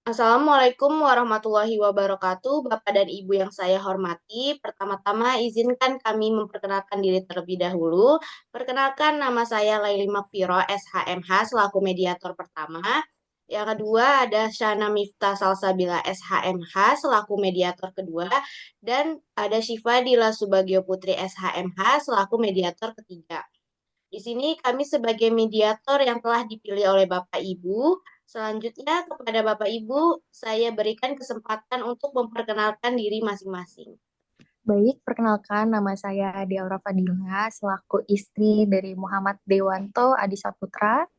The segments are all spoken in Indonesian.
Assalamualaikum warahmatullahi wabarakatuh, Bapak dan Ibu yang saya hormati. Pertama-tama izinkan kami memperkenalkan diri terlebih dahulu. Perkenalkan nama saya Laili Makfiro, SHMH, selaku mediator pertama. Yang kedua ada Shana Miftah Salsabila, SHMH, selaku mediator kedua. Dan ada Syifa Dila Subagio Putri, SHMH, selaku mediator ketiga. Di sini kami sebagai mediator yang telah dipilih oleh Bapak Ibu. Selanjutnya kepada Bapak Ibu, saya berikan kesempatan untuk memperkenalkan diri masing-masing. Baik, perkenalkan nama saya Diaura Fadila selaku istri dari Muhammad Dewanto Adi Saputra.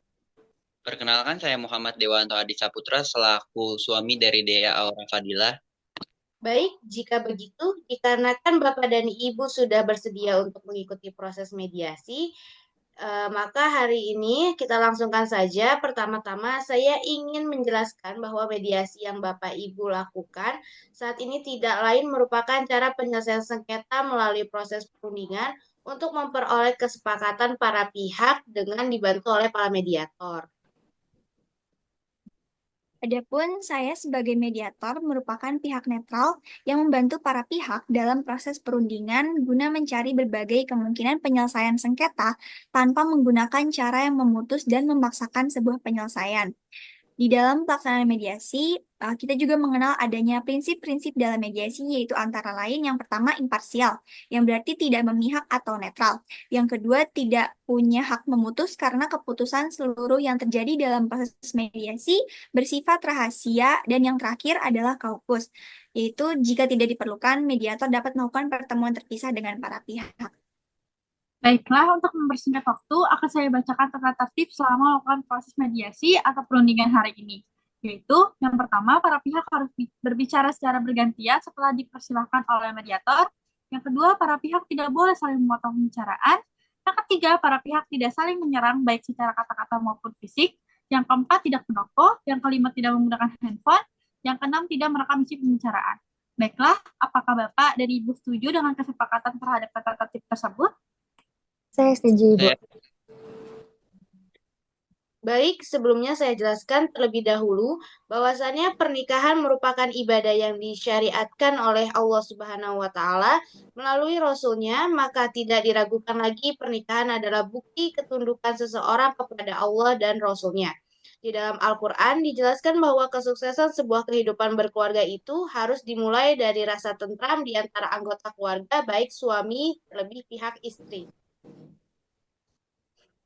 Perkenalkan, saya Muhammad Dewanto Adi Saputra selaku suami dari Dea Aura Fadila. Baik, jika begitu, dikarenakan Bapak dan Ibu sudah bersedia untuk mengikuti proses mediasi, maka hari ini kita langsungkan saja. Pertama-tama, saya ingin menjelaskan bahwa mediasi yang Bapak Ibu lakukan saat ini tidak lain merupakan cara penyelesaian sengketa melalui proses perundingan untuk memperoleh kesepakatan para pihak dengan dibantu oleh para mediator. Adapun saya sebagai mediator merupakan pihak netral yang membantu para pihak dalam proses perundingan guna mencari berbagai kemungkinan penyelesaian sengketa tanpa menggunakan cara yang memutus dan memaksakan sebuah penyelesaian. Di dalam pelaksanaan mediasi, kita juga mengenal adanya prinsip-prinsip dalam mediasi, yaitu antara lain yang pertama imparsial, yang berarti tidak memihak atau netral. Yang kedua, tidak punya hak memutus karena keputusan seluruh yang terjadi dalam proses mediasi bersifat rahasia. Dan yang terakhir adalah kaukus, yaitu jika tidak diperlukan, mediator dapat melakukan pertemuan terpisah dengan para pihak. Baiklah, untuk mempersingkat waktu, akan saya bacakan tata tertib selama melakukan proses mediasi atau perundingan hari ini. Yaitu, yang pertama, para pihak harus berbicara secara bergantian setelah dipersilahkan oleh mediator. Yang kedua, para pihak tidak boleh saling memotong pembicaraan. Yang ketiga, para pihak tidak saling menyerang baik secara kata-kata maupun fisik. Yang keempat, tidak merokok. Yang kelima, tidak menggunakan handphone. Yang keenam, tidak merekam isi pembicaraan. Baiklah, apakah Bapak dan Ibu setuju dengan kesepakatan terhadap tata tertib tersebut? Saya setuju, Ibu. Baik, sebelumnya saya jelaskan terlebih dahulu bahwasannya pernikahan merupakan ibadah yang disyariatkan oleh Allah Subhanahu wa taala melalui rasulnya, maka tidak diragukan lagi pernikahan adalah bukti ketundukan seseorang kepada Allah dan rasulnya. Di dalam Al-Quran dijelaskan bahwa kesuksesan sebuah kehidupan berkeluarga itu harus dimulai dari rasa tentram di antara anggota keluarga, baik suami terlebih pihak istri.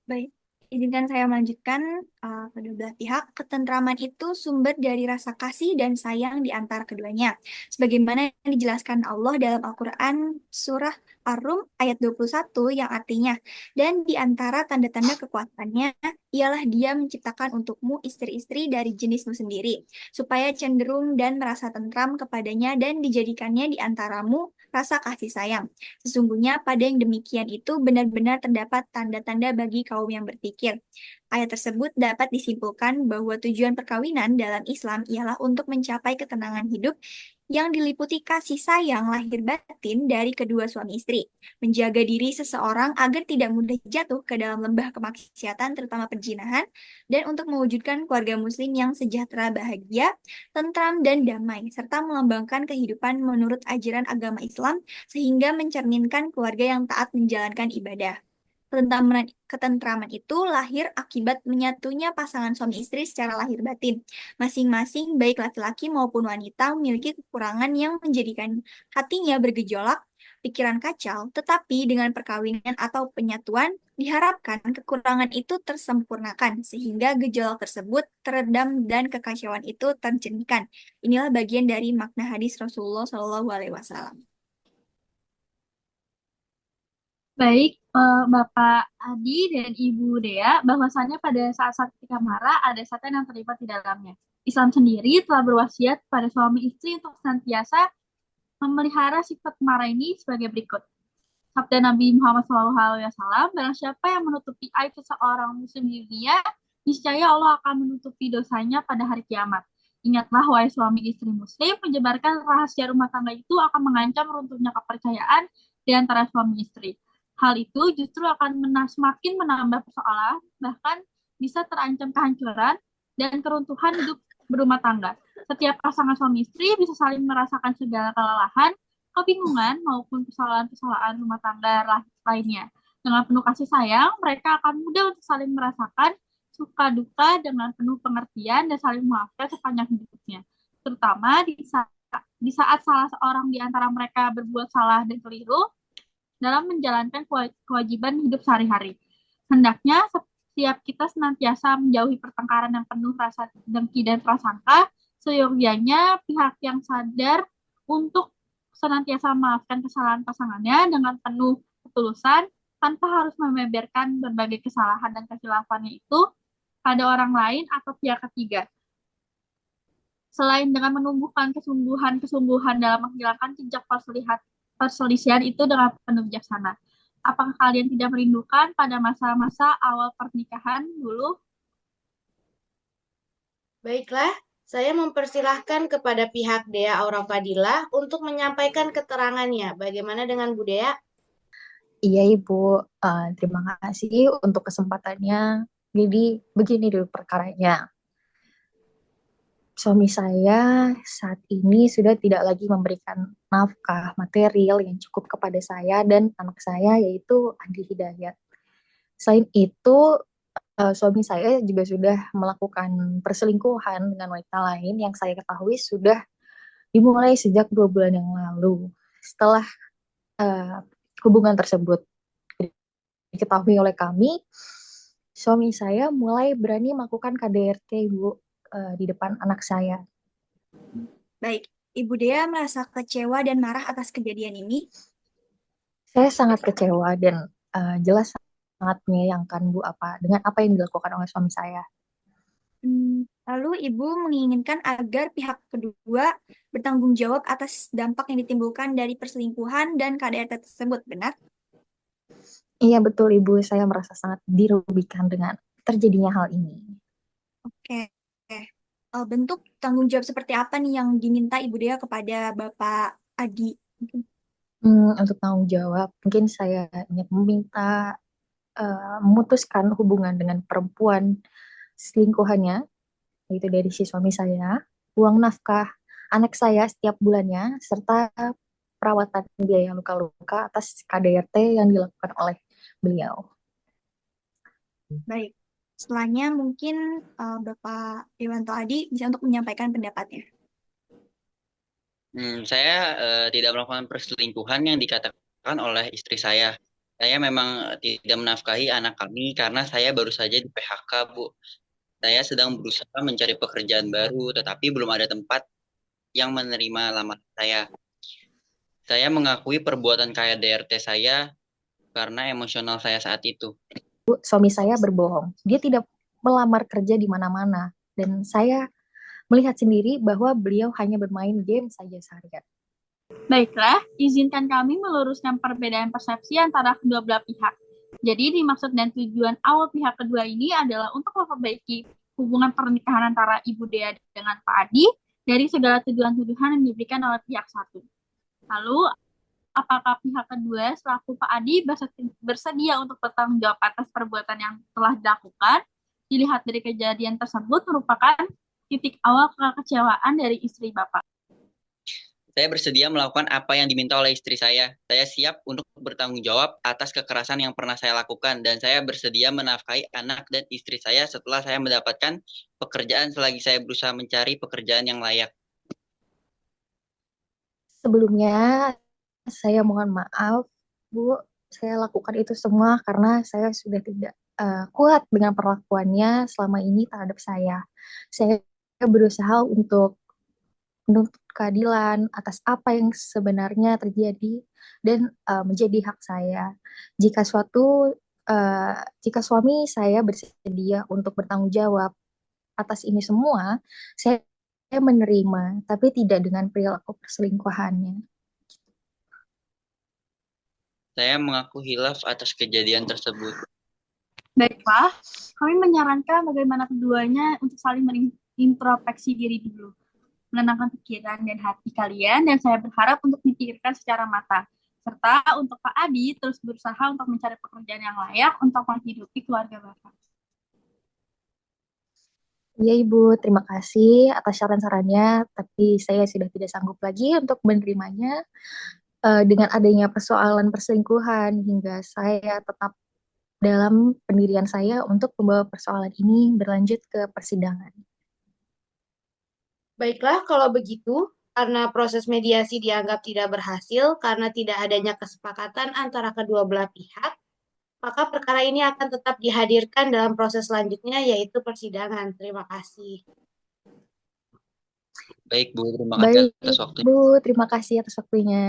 Baik, izinkan saya melanjutkan kedua belah pihak. Ketentraman itu sumber dari rasa kasih dan sayang di antara keduanya. Sebagaimana yang dijelaskan Allah dalam Al-Quran surah Ar-Rum ayat 21 yang artinya, dan di antara tanda-tanda kekuatannya ialah Dia menciptakan untukmu istri-istri dari jenismu sendiri, supaya cenderung dan merasa tentram kepadanya dan dijadikannya di antaramu rasa kasih sayang. Sesungguhnya pada yang demikian itu benar-benar terdapat tanda-tanda bagi kaum yang berpikir. Ayat tersebut dapat disimpulkan bahwa tujuan perkawinan dalam Islam ialah untuk mencapai ketenangan hidup yang diliputi kasih sayang lahir batin dari kedua suami istri, menjaga diri seseorang agar tidak mudah jatuh ke dalam lembah kemaksiatan terutama perzinahan, dan untuk mewujudkan keluarga muslim yang sejahtera, bahagia, tentram, dan damai, serta melambangkan kehidupan menurut ajaran agama Islam sehingga mencerminkan keluarga yang taat menjalankan ibadah. Ketentraman itu lahir akibat menyatunya pasangan suami istri secara lahir batin. Masing-masing, baik laki-laki maupun wanita, memiliki kekurangan yang menjadikan hatinya bergejolak, pikiran kacau, tetapi dengan perkawinan atau penyatuan, diharapkan kekurangan itu tersempurnakan, sehingga gejolak tersebut teredam dan kekacauan itu terjernihkan. Inilah bagian dari makna hadis Rasulullah SAW. Baik, Bapak Adi dan Ibu Dea, bahwasanya pada saat-saat ketika marah ada setan yang terlibat di dalamnya. Islam sendiri telah berwasiat pada suami istri untuk senantiasa memelihara sifat marah ini sebagai berikut. Sabda Nabi Muhammad SAW, barang siapa yang menutupi aib seseorang muslim di dunia, niscaya Allah akan menutupi dosanya pada hari kiamat. Ingatlah, wahai suami istri muslim, menyebarkan rahasia rumah tangga itu akan mengancam runtuhnya kepercayaan di antara suami istri. Hal itu justru akan semakin menambah persoalan, bahkan bisa terancam kehancuran dan keruntuhan hidup berumah tangga. Setiap pasangan suami istri bisa saling merasakan segala kelelahan, kebingungan, maupun kesalahan-kesalahan rumah tangga lainnya. Dengan penuh kasih sayang, mereka akan mudah untuk saling merasakan suka duka dengan penuh pengertian dan saling memaafkan sepanjang hidupnya. Terutama di saat salah seorang di antara mereka berbuat salah dan keliru dalam menjalankan kewajiban hidup sehari-hari. Hendaknya setiap kita senantiasa menjauhi pertengkaran yang penuh rasa dengki dan prasangka, seyogyanya pihak yang sadar untuk senantiasa memaafkan kesalahan pasangannya dengan penuh ketulusan, tanpa harus membeberkan berbagai kesalahan dan kesilafannya itu pada orang lain atau pihak ketiga. Selain dengan menumbuhkan kesungguhan dalam menghilangkan jejak perselisihan itu dengan penuh bijaksana. Apakah kalian tidak merindukan pada masa-masa awal pernikahan dulu? Baiklah, saya mempersilahkan kepada pihak Dea Aura Fadila untuk menyampaikan keterangannya. Bagaimana dengan Bu Dea? Iya Ibu, terima kasih untuk kesempatannya. Jadi begini dulu perkaranya. Suami saya saat ini sudah tidak lagi memberikan nafkah material yang cukup kepada saya dan anak saya, yaitu Adi Hidayat. Selain itu, suami saya juga sudah melakukan perselingkuhan dengan wanita lain yang saya ketahui sudah dimulai sejak 2 bulan yang lalu. Setelah uh, hubungan tersebut diketahui oleh kami, suami saya mulai berani melakukan KDRT, Bu, di depan anak saya. Baik, Ibu Dea merasa kecewa dan marah atas kejadian ini. Saya sangat kecewa dan jelas sangat menyayangkan, Bu, dengan apa yang dilakukan oleh suami saya. Lalu Ibu menginginkan agar pihak kedua bertanggung jawab atas dampak yang ditimbulkan dari perselingkuhan dan KDRT tersebut, benar? Iya betul Ibu, saya merasa sangat dirugikan dengan terjadinya hal ini. Oke. Bentuk tanggung jawab seperti apa nih yang diminta Ibu Dea kepada Bapak Adi? Untuk tanggung jawab, mungkin saya ingin meminta memutuskan hubungan dengan perempuan selingkuhannya, yaitu dari si suami saya, uang nafkah anak saya setiap bulannya, serta perawatan biaya luka-luka atas KDRT yang dilakukan oleh beliau. Baik. Setelahnya mungkin Bapak Dewanto Adi bisa untuk menyampaikan pendapatnya. Saya tidak melakukan perselingkuhan yang dikatakan oleh istri saya. Saya memang tidak menafkahi anak kami karena saya baru saja di PHK, Bu. Saya sedang berusaha mencari pekerjaan baru, tetapi belum ada tempat yang menerima lamaran saya. Saya mengakui perbuatan KDRT saya karena emosional saya saat itu. Suami saya berbohong. Dia tidak melamar kerja di mana-mana. Dan saya melihat sendiri bahwa beliau hanya bermain game saja seharian. Baiklah, izinkan kami meluruskan perbedaan persepsi antara kedua belah pihak. Jadi, dimaksud dan tujuan awal pihak kedua ini adalah untuk memperbaiki hubungan pernikahan antara Ibu Dea dengan Pak Adi dari segala tuduhan-tuduhan yang diberikan oleh pihak satu. Lalu, apakah pihak kedua selaku Pak Adi bersedia untuk bertanggung jawab atas perbuatan yang telah dilakukan? Dilihat dari kejadian tersebut merupakan titik awal kekecewaan dari istri Bapak. Saya bersedia melakukan apa yang diminta oleh istri saya. Saya siap untuk bertanggung jawab atas kekerasan yang pernah saya lakukan, dan saya bersedia menafkahi anak dan istri saya setelah saya mendapatkan pekerjaan selagi saya berusaha mencari pekerjaan yang layak. Sebelumnya, saya mohon maaf, Bu. Saya lakukan itu semua karena saya sudah tidak kuat dengan perlakuannya selama ini terhadap saya. Saya berusaha untuk menuntut keadilan atas apa yang sebenarnya terjadi dan menjadi hak saya. Jika suami saya bersedia untuk bertanggung jawab atas ini semua, saya menerima, tapi tidak dengan perilaku perselingkuhannya. Saya mengaku hilaf atas kejadian tersebut. Baiklah, kami menyarankan bagaimana keduanya untuk saling mengintrospeksi diri dulu, menenangkan pikiran dan hati kalian, dan saya berharap untuk dipikirkan secara matang. Serta untuk Pak Adi terus berusaha untuk mencari pekerjaan yang layak untuk menghidupi keluarga Bapak. Ya Ibu, terima kasih atas saran-sarannya, tapi saya sudah tidak sanggup lagi untuk menerimanya dengan adanya persoalan perselingkuhan hingga saya tetap dalam pendirian saya untuk membawa persoalan ini berlanjut ke persidangan. Baiklah, kalau begitu, karena proses mediasi dianggap tidak berhasil karena tidak adanya kesepakatan antara kedua belah pihak, maka perkara ini akan tetap dihadirkan dalam proses selanjutnya, yaitu persidangan. Terima kasih. Baik Bu, terima kasih Baik, atas waktunya. Bu, terima kasih atas waktunya.